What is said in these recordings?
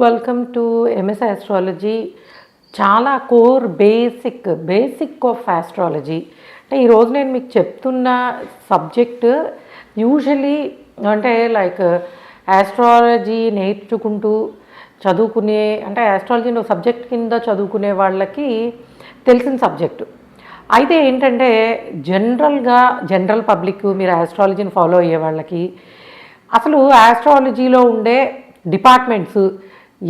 Welcome to MS astrology. చాలా core basic of astrology. అంటే ఈరోజు నేను మీకు చెప్తున్న సబ్జెక్ట్ యూజువలీ అంటే లైక్ ఆస్ట్రాలజీ నేర్చుకుంటూ చదువుకునే అంటే ఆస్ట్రాలజీని ఒక సబ్జెక్ట్ కింద చదువుకునే వాళ్ళకి తెలిసిన సబ్జెక్టు. అయితే ఏంటంటే జనరల్ పబ్లిక్ మీరు ఆస్ట్రాలజీని ఫాలో అయ్యే వాళ్ళకి అసలు ఆస్ట్రాలజీలో ఉండే డిపార్ట్మెంట్స్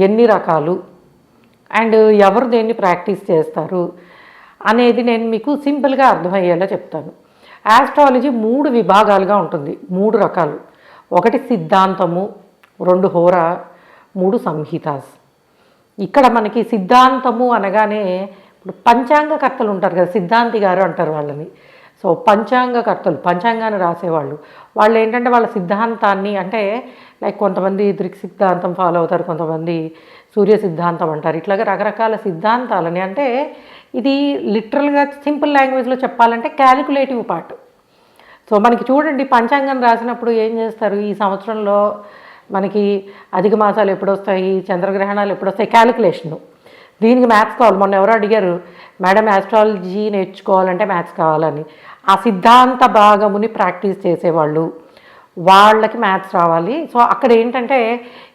ఎన్ని రకాలు అండ్ ఎవరు దేన్ని ప్రాక్టీస్ చేస్తారు అనేది నేను మీకు సింపుల్గా అర్థమయ్యేలా చెప్తాను. ఆస్ట్రాలజీ 3 విభాగాలుగా ఉంటుంది, 3 రకాలు. 1 సిద్ధాంతము, 2 హోరా, 3 సంహితాస్. ఇక్కడ మనకి సిద్ధాంతము అనగానే ఇప్పుడు పంచాంగకర్తలు ఉంటారు కదా, సిద్ధాంతి గారు అంటారు వాళ్ళని. సో పంచాంగకర్తలు, పంచాంగాన్ని రాసేవాళ్ళు, వాళ్ళు ఏంటంటే వాళ్ళ సిద్ధాంతాన్ని అంటే లైక్ కొంతమంది దృక్ సిద్ధాంతం ఫాలో అవుతారు, కొంతమంది సూర్య సిద్ధాంతం అంటారు. ఇట్లాగా రకరకాల సిద్ధాంతాలని అంటే ఇది లిటరల్గా సింపుల్ లాంగ్వేజ్లో చెప్పాలంటే క్యాలిక్యులేటివ్ పార్ట్. సో మనకి చూడండి, పంచాంగం రాసినప్పుడు ఏం చేస్తారు, ఈ సంవత్సరంలో మనకి అధిక మాసాలు ఎప్పుడొస్తాయి, చంద్రగ్రహణాలు ఎప్పుడొస్తాయి, క్యాలిక్యులేషను. దీనికి మ్యాథ్స్ కావాలి. మొన్న ఎవరో అడిగారు, మేడం ఆస్ట్రాలజీ నేర్చుకోవాలంటే మ్యాథ్స్ కావాలని. ఆ సిద్ధాంత భాగముని ప్రాక్టీస్ చేసేవాళ్ళు, వాళ్ళకి మ్యాథ్స్ రావాలి. సో అక్కడ ఏంటంటే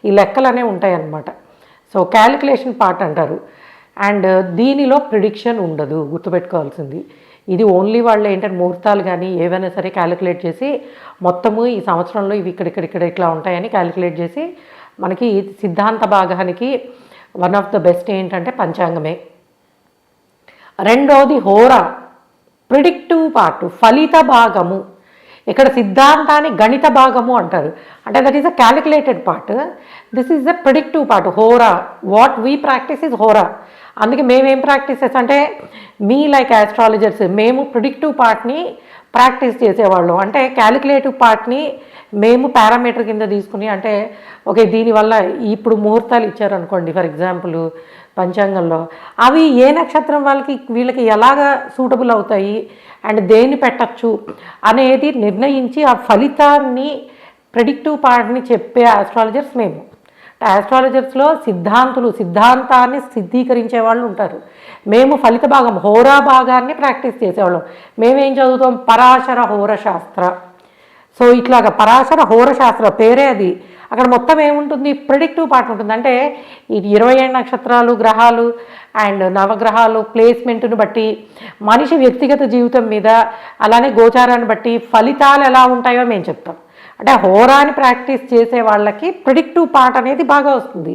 ఈ లెక్కలనే ఉంటాయి అన్నమాట. సో క్యాలిక్యులేషన్ పార్ట్ అంటారు. అండ్ దీనిలో ప్రిడిక్షన్ ఉండదు, గుర్తుపెట్టుకోవాల్సింది. ఇది ఓన్లీ వాళ్ళు ఏంటంటే ముహూర్తాలు కానీ ఏవైనా సరే క్యాలిక్యులేట్ చేసి మొత్తము ఈ సంవత్సరంలో ఇవి ఇక్కడ ఇట్లా ఉంటాయని క్యాలిక్యులేట్ చేసి మనకి సిద్ధాంత భాగానికి వన్ ఆఫ్ ద బెస్ట్ ఏంటంటే పంచాంగమే. రెండోది హోరా, ప్రిడిక్టివ్ పార్ట్, ఫలిత భాగము. ఇక్కడ సిద్ధాంతాన్ని గణిత భాగము అంటారు. అంటే that is a calculated part, this is the predictive part. Hora, what we practice is Hora. అందుకే మేమేం ప్రాక్టీస్ చేస్తాం అంటే మీ లైక్ ఆస్ట్రాలజర్స్ మేము ప్రిడిక్టివ్ పార్ట్ని ప్రాక్టీస్ చేసేవాళ్ళం. అంటే క్యాలిక్యులేటివ్ పార్ట్ని మేము పారామీటర్ కింద తీసుకుని అంటే ఓకే దీనివల్ల ఇప్పుడు ముహూర్తాలు ఇచ్చారనుకోండి ఫర్ ఎగ్జాంపుల్ పంచాంగంలో, అవి ఏ నక్షత్రం వీళ్ళకి ఎలాగా సూటబుల్ అవుతాయి అండ్ దేన్ని పెట్టచ్చు అనేది నిర్ణయించి ఆ ఫలితాన్ని ప్రెడిక్టివ్ పార్ట్ని చెప్పే ఆస్ట్రాలజర్స్ మేము. ఆస్ట్రాలజర్స్లో సిద్ధాంతాన్ని సిద్ధీకరించే వాళ్ళు ఉంటారు. మేము ఫలిత భాగం హోరా భాగాన్ని ప్రాక్టీస్ చేసేవాళ్ళం. మేమేం చదువుతాం, పరాశర హోరశాస్త్ర. సో ఇట్లాగా పరాశర హోరశాస్త్ర పేరే అది. అక్కడ మొత్తం ఏముంటుంది, ప్రిడిక్టివ్ పార్ట్ ఉంటుంది. అంటే ఈ 27 నక్షత్రాలు, గ్రహాలు అండ్ నవగ్రహాలు ప్లేస్మెంట్ను బట్టి మనిషి వ్యక్తిగత జీవితం మీద అలానే గోచారాన్ని బట్టి ఫలితాలు ఎలా ఉంటాయో మేము చెప్తాం. అంటే హోరాని ప్రాక్టీస్ చేసే వాళ్ళకి ప్రిడిక్టివ్ పార్ట్ అనేది బాగా వస్తుంది.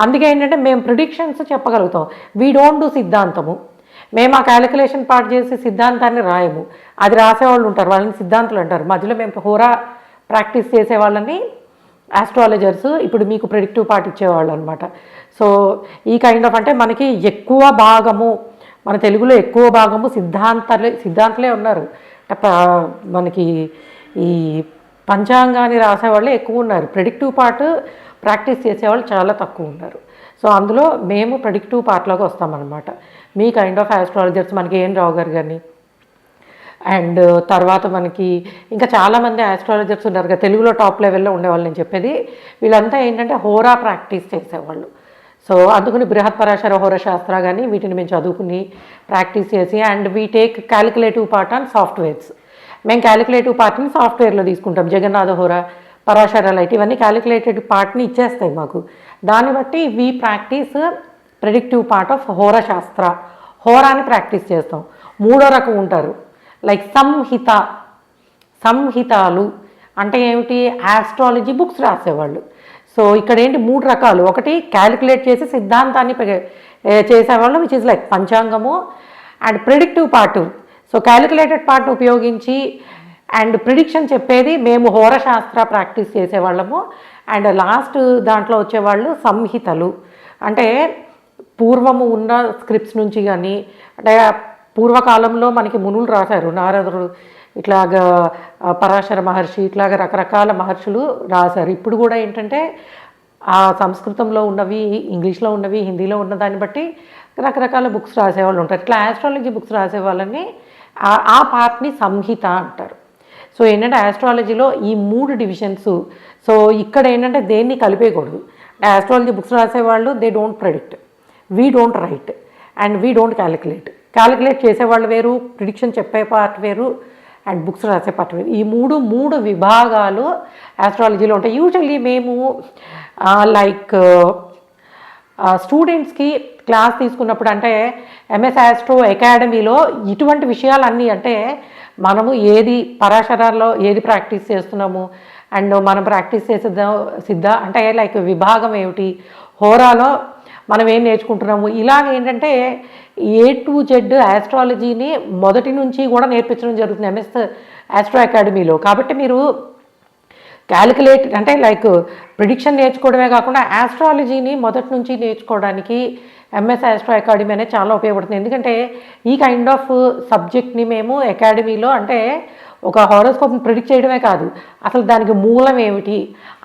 అందుకే ఏంటంటే మేము ప్రిడిక్షన్స్ చెప్పగలుగుతాం. వీ డోంట్ డూ సిద్ధాంతము. మేము ఆ క్యాలిక్యులేషన్ పార్ట్ చేసి సిద్ధాంతాన్ని రాయము. అది రాసేవాళ్ళు ఉంటారు, వాళ్ళని సిద్ధాంతులు అంటారు. మధ్యలో మేము హోరా ప్రాక్టీస్ చేసే వాళ్ళని ఆస్ట్రాలజర్స్, ఇప్పుడు మీకు ప్రిడిక్టివ్ పార్ట్ ఇచ్చేవాళ్ళు అనమాట. సో ఈ కైండ్ ఆఫ్ అంటే మనకి ఎక్కువ భాగము, మన తెలుగులో ఎక్కువ భాగము సిద్ధాంతలే ఉన్నారు. మనకి ఈ పంచాంగాన్ని రాసేవాళ్ళే ఎక్కువ ఉన్నారు, ప్రెడిక్టివ్ పార్ట్ ప్రాక్టీస్ చేసేవాళ్ళు చాలా తక్కువ ఉన్నారు. సో అందులో మేము ప్రెడిక్టివ్ పార్ట్లోకి వస్తామన్నమాట. మీ కైండ్ ఆఫ్ ఆస్ట్రాలజర్స్ మనకి ఏం రావు గారు కానీ అండ్ తర్వాత మనకి ఇంకా చాలామంది ఆస్ట్రాలజర్స్ ఉన్నారు కదా, తెలుగులో టాప్ లెవెల్లో ఉండేవాళ్ళు. నేను చెప్పేది వీళ్ళంతా ఏంటంటే హోరా ప్రాక్టీస్ చేసేవాళ్ళు. సో అందుకని బృహత్ పరాశర హోరశాస్త్ర కానీ వీటిని మేము చదువుకుని ప్రాక్టీస్ చేసి and we take calculative part on softwares. మేము క్యాలిక్యులేటివ్ పార్ట్ని సాఫ్ట్వేర్లో తీసుకుంటాం. జగన్నాథ హోర, పరాశర లైట్ ఇవన్నీ క్యాలిక్యులేటెడ్ పార్ట్ని ఇచ్చేస్తాయి మాకు. దాన్ని బట్టి we practice predictive part of Horashastra. హోరాని ప్రాక్టీస్ చేస్తాం. 3వ రకం ఉంటారు లైక్ సంహితాలు అంటే ఏమిటి, ఆస్ట్రాలజీ బుక్స్ రాసేవాళ్ళు. సో ఇక్కడ ఏంటి 3 రకాలు. ఒకటి క్యాలిక్యులేట్ చేసి సిద్ధాంతాన్ని చేసేవాళ్ళు విచ్ ఇస్ లైక్ పంచాంగము and predictive part. So calculated part ఉపయోగించి అండ్ ప్రిడిక్షన్ చెప్పేది మేము హోరశాస్త్ర ప్రాక్టీస్ చేసేవాళ్ళము. అండ్ లాస్ట్ దాంట్లో వచ్చేవాళ్ళు సంహితలు. అంటే పూర్వము ఉన్న స్క్రిప్ట్స్ నుంచి కానీ అంటే పూర్వకాలంలో మనకి మునులు రాశారు, నారదుడు ఇట్లాగా పరాశర మహర్షి ఇట్లాగా రకరకాల మహర్షులు రాశారు. ఇప్పుడు కూడా ఏంటంటే ఆ సంస్కృతంలో ఉన్నవి, ఇంగ్లీష్లో ఉన్నవి, హిందీలో ఉన్న దాన్ని బట్టి రకరకాల బుక్స్ రాసేవాళ్ళు ఉంటారు. ఇట్లా ఆస్ట్రాలజీ బుక్స్ రాసేవాళ్ళని ఆ పార్ట్ని సంహిత అంటారు. సో ఏంటంటే ఆస్ట్రాలజీలో ఈ 3 డివిజన్స్. సో ఇక్కడ ఏంటంటే దేన్ని కలిపేయకూడదు. ఆస్ట్రాలజీ బుక్స్ రాసేవాళ్ళు they don't predict, we don't write and we don't calculate చేసేవాళ్ళు వేరు, ప్రిడిక్షన్ చెప్పే పార్ట్ వేరు అండ్ బుక్స్ రాసే పార్ట్ వేరు. ఈ మూడు విభాగాలు ఆస్ట్రాలజీలో ఉంటాయి. యూజువల్లీ మేము లైక్ స్టూడెంట్స్కి క్లాస్ తీసుకున్నప్పుడు అంటే ఎంఎస్ ఆస్ట్రో అకాడమీలో ఇటువంటి విషయాలన్నీ అంటే మనము ఏది పరాశరాల్లో ఏది ప్రాక్టీస్ చేస్తున్నాము అండ్ మనం ప్రాక్టీస్ చేసేద్దాం అంటే లైక్ విభాగం ఏమిటి, హోరాలో మనం ఏం నేర్చుకుంటున్నాము, ఇలాగ ఏంటంటే A to Z ఆస్ట్రాలజీని మొదటి నుంచి కూడా నేర్పించడం జరుగుతుంది ఎంఎస్ ఆస్ట్రో అకాడమీలో. కాబట్టి మీరు క్యాలిక్యులేట్ అంటే లైక్ ప్రిడిక్షన్ నేర్చుకోవడమే కాకుండా ఆస్ట్రాలజీని మొదటి నుంచి నేర్చుకోవడానికి ఎంఎస్ ఆస్ట్రో అకాడమీ అనేది చాలా ఉపయోగపడుతుంది. ఎందుకంటే ఈ కైండ్ ఆఫ్ సబ్జెక్ట్ని మేము అకాడమీలో అంటే ఒక హారోస్కోప్ని ప్రిడిక్ట్ చేయడమే కాదు, అసలు దానికి మూలం ఏమిటి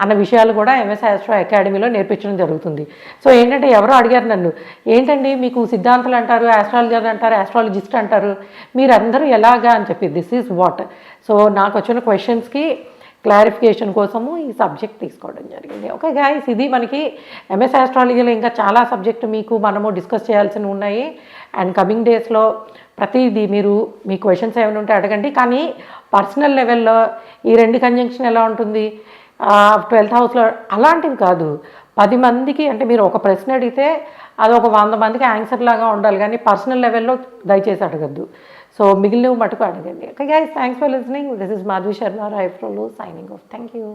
అన్న విషయాలు కూడా ఎంఎస్ ఆస్ట్రో అకాడమీలో నేర్పించడం జరుగుతుంది. సో ఏంటంటే ఎవరో అడిగారు నన్ను, ఏంటండి మీకు సిద్ధాంతాలు అంటారు, ఆస్ట్రాలజర్ అంటారు, ఆస్ట్రాలజిస్ట్ అంటారు, మీరందరూ ఎలాగా అని చెప్పి దిస్ ఈజ్ వాట్. సో నాకు వచ్చిన క్వశ్చన్స్కి క్లారిఫికేషన్ కోసము ఈ సబ్జెక్ట్ తీసుకోవడం జరిగింది. ఓకే గైస్, ఇది మనకి ఎంఎస్ ఆస్ట్రాలజీలో ఇంకా చాలా సబ్జెక్టు మీకు మనము డిస్కస్ చేయాల్సినవి ఉన్నాయి. అండ్ కమింగ్ డేస్లో ప్రతిదీ మీరు మీ క్వశ్చన్స్ ఏమైనా ఉంటే అడగండి. కానీ పర్సనల్ లెవెల్లో ఈ 2 కంజంక్షన్ ఎలా ఉంటుంది 12th హౌస్లో అలాంటివి కాదు. 10 మందికి అంటే మీరు ఒక ప్రశ్న అడిగితే అది ఒక 100 మందికి ఆన్సర్ లాగా ఉండాలి, కానీ పర్సనల్ లెవెల్లో దయచేసి అడగద్దు. సో మిగిలినవి మటుకు అడగండి. Okay guys, thanks for listening. This is Madhavi Sharma, రైఫ్రోలు సైనింగ్ ఆఫ్. Thank you.